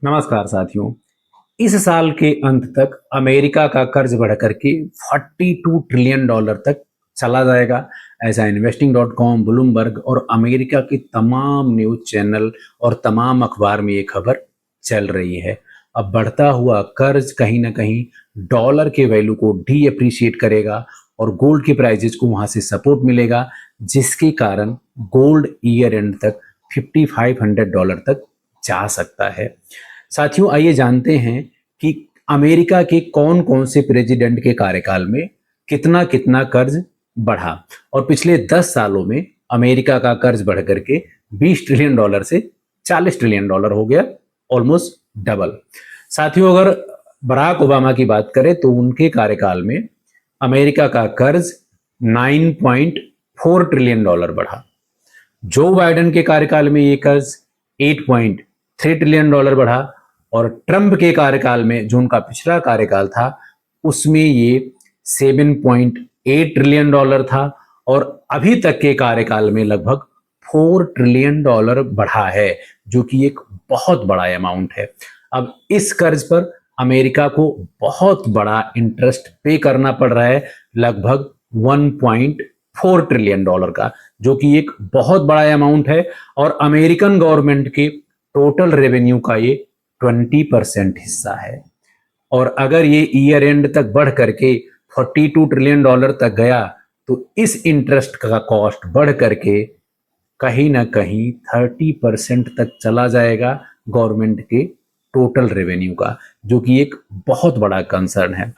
नमस्कार साथियों। इस साल के अंत तक अमेरिका का कर्ज बढ़ करके 42 ट्रिलियन डॉलर तक चला जाएगा। ऐसा इन्वेस्टिंग डॉट कॉम, ब्लूमबर्ग और अमेरिका के तमाम न्यूज चैनल और तमाम अखबार में ये खबर चल रही है। अब बढ़ता हुआ कर्ज कहीं ना कहीं डॉलर के वैल्यू को डी अप्रिशिएट करेगा और गोल्ड के प्राइजेस को वहां से सपोर्ट मिलेगा, जिसके कारण गोल्ड ईयर एंड तक $5,500 तक जा सकता है। साथियों, आइए जानते हैं कि अमेरिका के कौन कौन से प्रेसिडेंट के कार्यकाल में कितना कितना कर्ज बढ़ा और पिछले 10 सालों में अमेरिका का कर्ज बढ़ करके $20 ट्रिलियन से $40 ट्रिलियन हो गया, ऑलमोस्ट डबल। साथियों, अगर बराक ओबामा की बात करें तो उनके कार्यकाल में अमेरिका का कर्ज $9.4 ट्रिलियन बढ़ा। जो बाइडेन के कार्यकाल में ये कर्ज $8.3 ट्रिलियन बढ़ा और ट्रंप के कार्यकाल में, जो उनका पिछला कार्यकाल था, उसमें ये $7.8 ट्रिलियन था और अभी तक के कार्यकाल में लगभग $4 ट्रिलियन बढ़ा है, जो कि एक बहुत बड़ा अमाउंट है। अब इस कर्ज पर अमेरिका को बहुत बड़ा इंटरेस्ट पे करना पड़ रहा है, लगभग $1.4 ट्रिलियन का, जो कि एक बहुत बड़ा अमाउंट है और अमेरिकन गवर्नमेंट के टोटल रेवेन्यू का ये 20% हिस्सा है। और अगर ये ईयर एंड तक बढ़ करके $42 ट्रिलियन तक गया तो इस इंटरेस्ट का कॉस्ट बढ़ करके कहीं ना कहीं 30% तक चला जाएगा गवर्नमेंट के टोटल रेवेन्यू का, जो कि एक बहुत बड़ा कंसर्न है।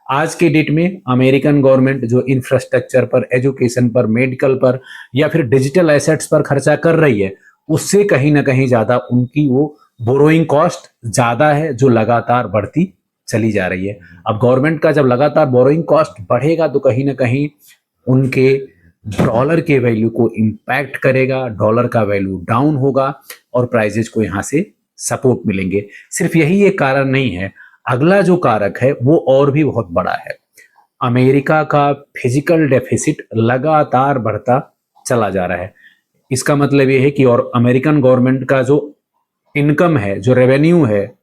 आज के डेट में अमेरिकन गवर्नमेंट जो इंफ्रास्ट्रक्चर पर, एजुकेशन पर, मेडिकल पर या फिर डिजिटल एसेट्स पर खर्चा कर रही है, उससे कहीं ना कहीं ज्यादा उनकी वो बोरोइंग कॉस्ट ज्यादा है, जो लगातार बढ़ती चली जा रही है। अब गवर्नमेंट का जब लगातार बोरोइंग कॉस्ट बढ़ेगा तो कहीं ना कहीं उनके डॉलर के वैल्यू को इम्पैक्ट करेगा, डॉलर का वैल्यू डाउन होगा और प्राइजेस को यहाँ से सपोर्ट मिलेंगे। सिर्फ यही एक कारण नहीं है, अगला जो कारक है वो और भी बहुत बड़ा है। अमेरिका का फिजिकल डेफिसिट लगातार बढ़ता चला जा रहा है। इसका मतलब ये है कि और अमेरिकन गवर्नमेंट का जो इनकम है, जो रेवेन्यू है,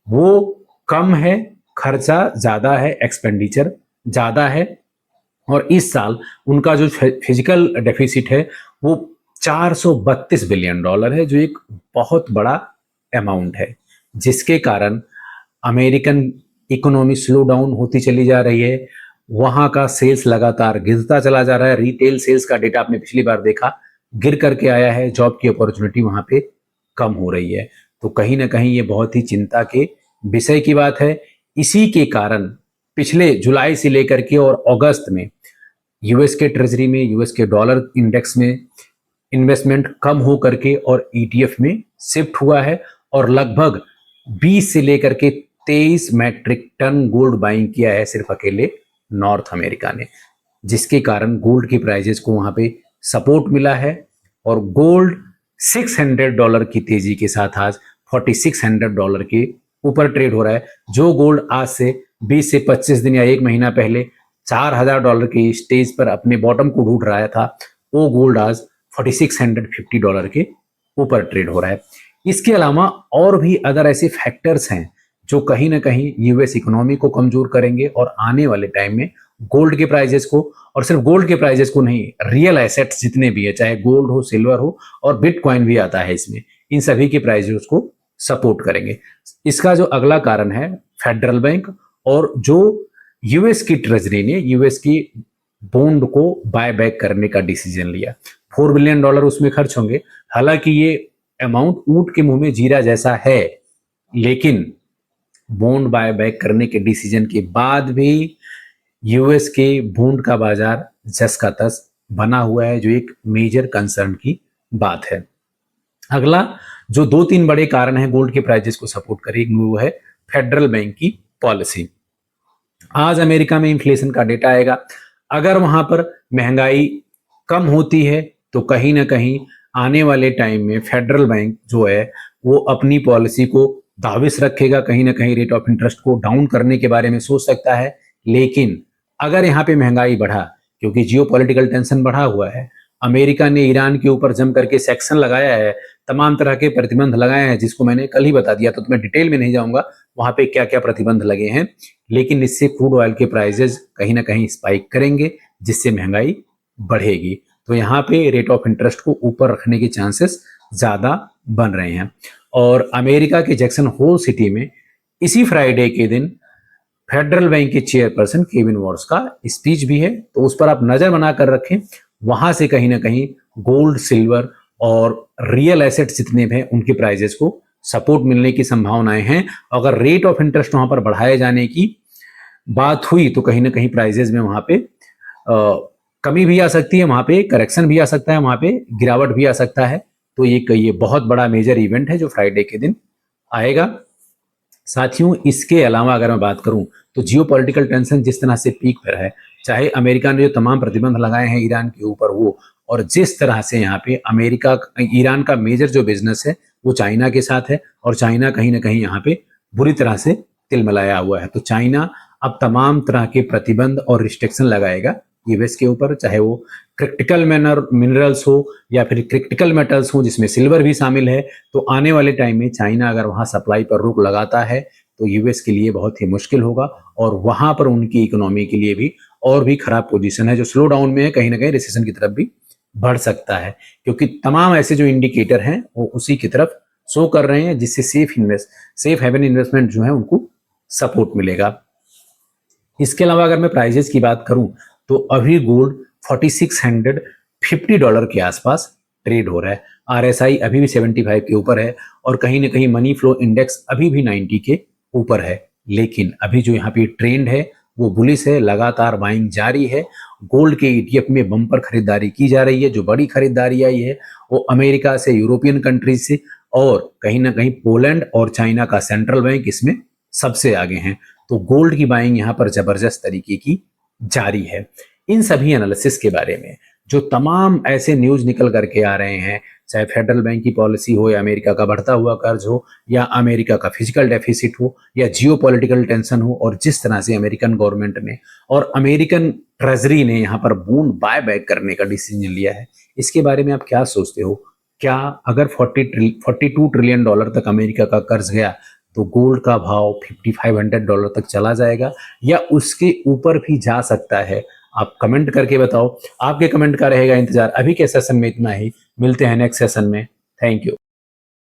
वो कम है, खर्चा ज्यादा है, एक्सपेंडिचर ज्यादा है और इस साल उनका जो फिजिकल डेफिसिट है वो $432 बिलियन है, जो एक बहुत बड़ा अमाउंट है, जिसके कारण अमेरिकन इकोनॉमी स्लो डाउन होती चली जा रही है। वहां का सेल्स लगातार गिरता चला जा रहा है। रिटेल सेल्स का डेटा आपने पिछली बार देखा, गिर करके आया है। जॉब की अपॉर्चुनिटी वहां पे कम हो रही है। तो कहीं ना कहीं ये बहुत ही चिंता के विषय की बात है। इसी के कारण पिछले जुलाई से लेकर के और अगस्त में यूएस के ट्रेजरी में, यूएस के डॉलर इंडेक्स में इन्वेस्टमेंट कम हो करके और ईटीएफ में शिफ्ट हुआ है और लगभग 20 से लेकर के 23 मैट्रिक टन गोल्ड बाइंग किया है सिर्फ अकेले नॉर्थ अमेरिका ने, जिसके कारण गोल्ड की प्राइजेस को वहां पे सपोर्ट मिला है और गोल्ड $600 की तेजी के साथ आज $4,600 के ऊपर ट्रेड हो रहा है। जो गोल्ड आज से 20 से 25 दिन या एक महीना पहले $4,000 के स्टेज पर अपने बॉटम को ढूंढ रहा था, वो गोल्ड आज $4,650 के ऊपर ट्रेड हो रहा है। इसके अलावा और भी अदर ऐसे फैक्टर्स हैं जो कहीं ना कहीं यूएस इकोनॉमी को कमजोर करेंगे और आने वाले टाइम में गोल्ड के प्राइजेस को, और सिर्फ गोल्ड के प्राइजेस को नहीं, रियल एसेट्स जितने भी है, चाहे गोल्ड हो, सिल्वर हो और बिटकॉइन भी आता है इसमें, इन सभी के प्राइजेस को सपोर्ट करेंगे। इसका जो अगला कारण है फेडरल बैंक और जो यूएस की ट्रेजरी ने यूएस की बॉन्ड को बाय बैक करने का डिसीजन लिया। $4 बिलियन उसमें खर्च होंगे। हालांकि ये अमाउंट ऊंट के मुंह में जीरा जैसा है, लेकिन बॉन्ड बाय बैक करने के डिसीजन के बाद भी यूएस के बॉन्ड का बाजार जस का तस बना हुआ है, जो एक मेजर कंसर्न की बात है। अगला जो 2-3 बड़े कारण हैं गोल्ड के प्राइजेस को सपोर्ट करेंगे, वो है फेडरल बैंक की पॉलिसी। आज अमेरिका में इन्फ्लेशन का डेटा आएगा। अगर वहां पर महंगाई कम होती है तो कहीं ना कहीं आने वाले टाइम में फेडरल बैंक जो है वो अपनी पॉलिसी को दाविस रखेगा, कहीं ना कहीं रेट ऑफ इंटरेस्ट को डाउन करने के बारे में सोच सकता है। लेकिन अगर यहाँ पे महंगाई बढ़ा, क्योंकि जियोपॉलिटिकल टेंशन बढ़ा हुआ है, अमेरिका ने ईरान के ऊपर जम करके सेक्शन लगाया है, तमाम तरह के प्रतिबंध लगाए हैं, जिसको मैंने कल ही बता दिया, तो मैं डिटेल में नहीं जाऊंगा वहां पे क्या क्या प्रतिबंध लगे हैं। लेकिन इससे क्रूड ऑयल के प्राइसेस कहीं ना कहीं स्पाइक करेंगे, जिससे महंगाई बढ़ेगी। तो यहाँ पे रेट ऑफ इंटरेस्ट को ऊपर रखने के चांसेस ज्यादा बन रहे हैं। और अमेरिका के जैक्सन होल सिटी में इसी फ्राइडे के दिन फेडरल बैंक के चेयरपर्सन केविन वॉर्स का स्पीच भी है, तो उस पर आप नजर बनाकर रखें। वहां से कहीं ना कहीं गोल्ड, सिल्वर और रियल एसेट्स जितने भी हैं उनके प्राइजेस को सपोर्ट मिलने की संभावनाएं हैं। अगर रेट ऑफ इंटरेस्ट वहां पर बढ़ाए जाने की बात हुई तो कहीं ना कहीं प्राइजेस में वहां पे कमी भी आ सकती है, वहां पे करेक्शन भी आ सकता है, वहां पे गिरावट भी आ सकता है। तो ये बहुत बड़ा मेजर इवेंट है जो फ्राइडे के दिन आएगा। साथियों, इसके अलावा अगर मैं बात करूं तो जियोपॉलिटिकल टेंशन जिस तरह से पीक पर है, चाहे अमेरिका ने जो तमाम प्रतिबंध लगाए हैं ईरान के ऊपर वो, और जिस तरह से यहाँ पे ईरान का मेजर जो बिजनेस है वो चाइना के साथ है, और चाइना कहीं ना कहीं यहाँ पे बुरी तरह से तिलमिलाया हुआ है। तो चाइना अब तमाम तरह के प्रतिबंध और रिस्ट्रिक्शन लगाएगा यूएस के ऊपर, चाहे वो क्रिटिकल मिनरल्स हो या फिर क्रिटिकल मेटल्स हो, जिसमें सिल्वर भी शामिल है। तो आने वाले टाइम में चाइना अगर वहां सप्लाई पर रोक लगाता है तो यूएस के लिए बहुत ही मुश्किल होगा, और वहां पर उनकी इकोनॉमी के लिए भी और भी खराब पोजीशन है, जो स्लो डाउन में है, कहीं ना कहीं रिसेशन की तरफ भी बढ़ सकता है। क्योंकि तमाम ऐसे जो इंडिकेटर हैं वो उसी की तरफ शो कर रहे हैं, जिससे सेफ हेवन इन्वेस्टमेंट जो है उनको सपोर्ट मिलेगा। इसके अलावा अगर मैं प्राइजेस की बात करूं तो अभी गोल्ड $4650 के आसपास ट्रेड हो रहा है। आरएसआई अभी भी 75 के ऊपर है, और कहीं ना कहीं मनी फ्लो इंडेक्स अभी भी 90 के ऊपर है। लेकिन अभी जो यहाँ पे ट्रेंड है वो बुलिश है, लगातार बाइंग जारी है। गोल्ड के ईटीएफ में बम्पर खरीदारी की जा रही है। जो बड़ी खरीदारी आई है वो अमेरिका से, यूरोपियन कंट्रीज से, और कहीं ना कहीं पोलैंड और चाइना का सेंट्रल बैंक इसमें सबसे आगे हैं। तो गोल्ड की बाइंग यहाँ पर जबरदस्त तरीके की जारी है। इन सभी एनालिसिस के बारे में जो तमाम ऐसे न्यूज निकल करके आ रहे हैं, चाहे फेडरल बैंक की पॉलिसी हो, या अमेरिका का बढ़ता हुआ कर्ज हो, या अमेरिका का फिजिकल डेफिसिट हो, या जियोपॉलिटिकल टेंशन हो, और जिस तरह से अमेरिकन गवर्नमेंट ने और अमेरिकन ट्रेजरी ने यहाँ पर बून बाय बैक करने का डिसीजन लिया है, इसके बारे में आप क्या सोचते हो? क्या अगर $42 ट्रिलियन तक अमेरिका का कर्ज गया तो गोल्ड का भाव $5500 तक चला जाएगा, या उसके ऊपर भी जा सकता है? आप कमेंट करके बताओ। आपके कमेंट का रहेगा इंतजार। अभी के सेशन में इतना ही, मिलते हैं नेक्स्ट सेशन में। Thank you.